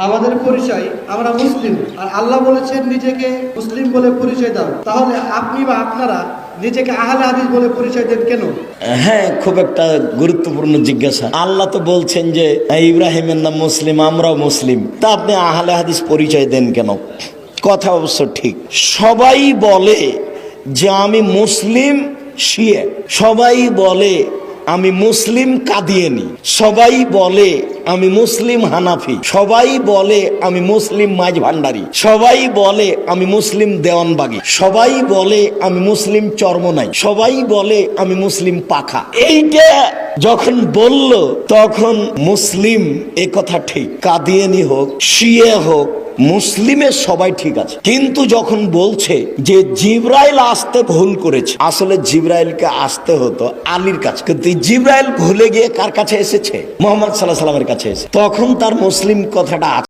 আমাদের পরিচয় আমরা মুসলিম, আর আল্লাহ বলেছেন নিজেকে মুসলিম বলে পরিচয় দাও। তাহলে আপনি বা আপনারা নিজেকে আহলে হাদিস বলে পরিচয় দেন কেন? হ্যাঁ, খুব একটা গুরুত্বপূর্ণ জিজ্ঞাসা। আল্লাহ তো বলছেন যে ইব্রাহিমের নাম মুসলিম, আমরাও মুসলিম, তা আপনি আহলে হাদিস পরিচয় দেন কেন? কথা অবশ্য ঠিক। সবাই বলে যে আমি মুসলিম শিয়া, সবাই বলে আমি মুসলিম কাদিয়ানী, সবাই বলে আমি মুসলিম হানাফি, সবাই বলে আমি মুসলিম মাঝ ভান্ডারী, সবাই বলে আমি মুসলিম দেওয়ানবাগী, সবাই বলে আমি মুসলিম চরমনাই, সবাই বলে আমি মুসলিম পাখা। এইটা যখন বলল তখন মুসলিম এ কথা ঠিক, কাদিয়ানী হোক শিয়া হোক মুসলিমের সবাই ঠিক আছে। কিন্তু যখন বলছে যে জিবরাইল আসতে ভুল করেছে, আসলে জিবরাইলকে আসতে হতো আলীর কাছে, কিন্তু জিবরাইল ভুলে গিয়ে কার কাছে এসেছে? মুহাম্মদ সাল্লাল্লাহু আলাইহি ওয়াসাল্লামের কাছে এসেছে। তখন তার মুসলিম কথাটা